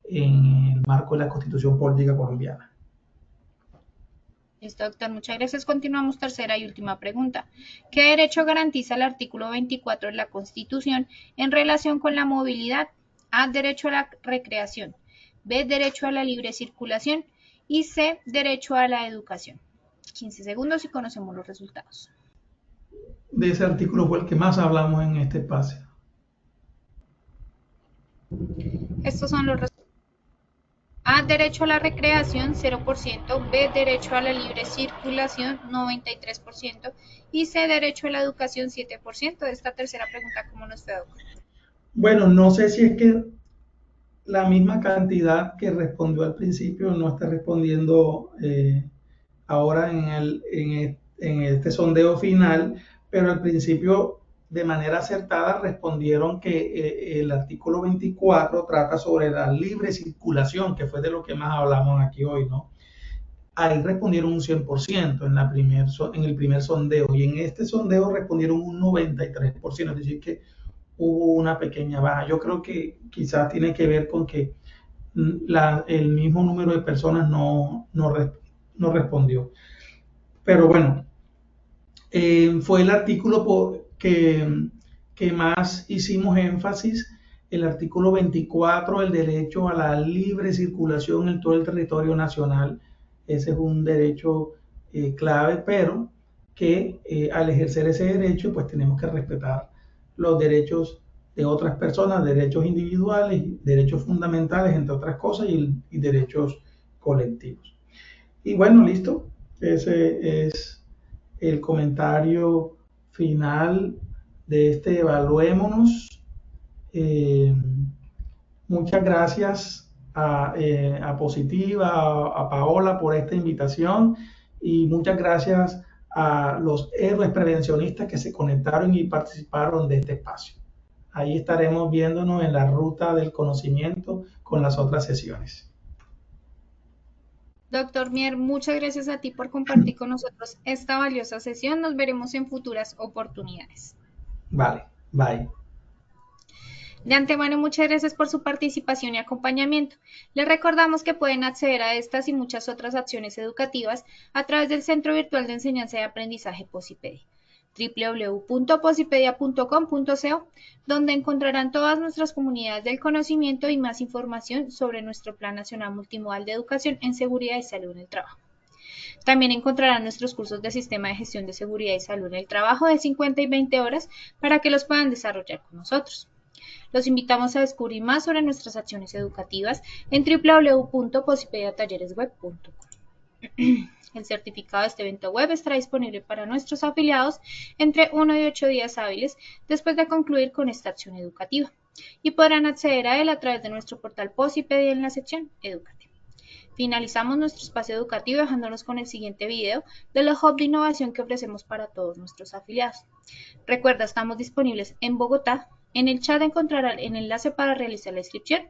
Speaker 3: en el marco de la Constitución Política Colombiana.
Speaker 2: Listo, doctor. Muchas gracias. Continuamos. Tercera y última pregunta. ¿Qué derecho garantiza el artículo 24 de la Constitución en relación con la movilidad? A. Derecho a la recreación. B. Derecho a la libre circulación. Y C. Derecho a la educación. 15 segundos y conocemos los resultados.
Speaker 3: De ese artículo fue el que más hablamos en este espacio.
Speaker 2: Estos son los resultados. A. Derecho a la recreación, 0%. B. Derecho a la libre circulación, 93%. Y C. Derecho a la educación, 7%. Esta tercera pregunta, ¿cómo nos fue, doctor?
Speaker 3: Bueno, no sé si es que la misma cantidad que respondió al principio no está respondiendo ahora en este sondeo final, pero al principio de manera acertada respondieron que el artículo 24 trata sobre la libre circulación, que fue de lo que más hablamos aquí hoy, ¿no? Ahí respondieron un 100% en el primer sondeo, y en este sondeo respondieron un 93%, es decir que hubo una pequeña baja. Yo creo que quizás tiene que ver con que el mismo número de personas no respondió. Pero bueno, fue el artículo que más hicimos énfasis, el artículo 24, el derecho a la libre circulación en todo el territorio nacional. Ese es un derecho clave, pero que al ejercer ese derecho, pues tenemos que respetar los derechos de otras personas, derechos individuales, derechos fundamentales, entre otras cosas, y derechos colectivos. Y bueno, listo. Ese es el comentario final de este Evaluémonos. Muchas gracias a Positiva, a Paola por esta invitación, y muchas gracias a los héroes prevencionistas que se conectaron y participaron de este espacio. Ahí estaremos viéndonos en la ruta del conocimiento con las otras sesiones.
Speaker 2: Doctor Mier, muchas gracias a ti por compartir con nosotros esta valiosa sesión. Nos veremos en futuras oportunidades.
Speaker 3: Vale, bye.
Speaker 2: De antemano, muchas gracias por su participación y acompañamiento. Les recordamos que pueden acceder a estas y muchas otras acciones educativas a través del Centro Virtual de Enseñanza y Aprendizaje Posipedia, www.posipedia.com.co, donde encontrarán todas nuestras comunidades del conocimiento y más información sobre nuestro Plan Nacional Multimodal de Educación en Seguridad y Salud en el Trabajo. También encontrarán nuestros cursos de Sistema de Gestión de Seguridad y Salud en el Trabajo de 50 y 20 horas para que los puedan desarrollar con nosotros. Los invitamos a descubrir más sobre nuestras acciones educativas en www.posipediatalleresweb.com. El certificado de este evento web estará disponible para nuestros afiliados entre 1 y 8 días hábiles después de concluir con esta acción educativa y podrán acceder a él a través de nuestro portal Posipedia en la sección Educativa. Finalizamos nuestro espacio educativo dejándonos con el siguiente video de los hubs de innovación que ofrecemos para todos nuestros afiliados. Recuerda, estamos disponibles en Bogotá. En el chat encontrarán el enlace para realizar la inscripción.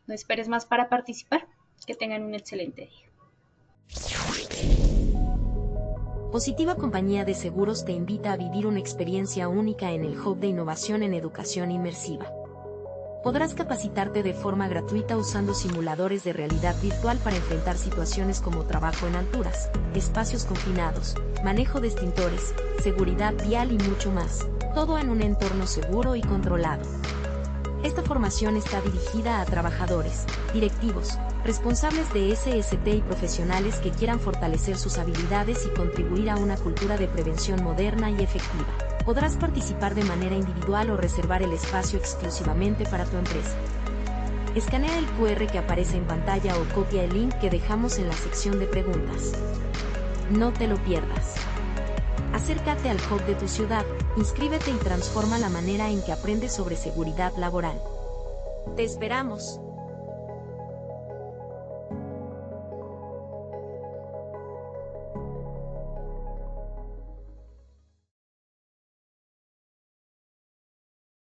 Speaker 2: No esperes más para participar. Que tengan un excelente día.
Speaker 4: Positiva Compañía de Seguros te invita a vivir una experiencia única en el Hub de Innovación en Educación Inmersiva. Podrás capacitarte de forma gratuita usando simuladores de realidad virtual para enfrentar situaciones como trabajo en alturas, espacios confinados, manejo de extintores, seguridad vial y mucho más, todo en un entorno seguro y controlado. Esta formación está dirigida a trabajadores, directivos, responsables de SST y profesionales que quieran fortalecer sus habilidades y contribuir a una cultura de prevención moderna y efectiva. Podrás participar de manera individual o reservar el espacio exclusivamente para tu empresa. Escanea el QR que aparece en pantalla o copia el link que dejamos en la sección de preguntas. No te lo pierdas. Acércate al hub de tu ciudad, inscríbete y transforma la manera en que aprendes sobre seguridad laboral. ¡Te esperamos!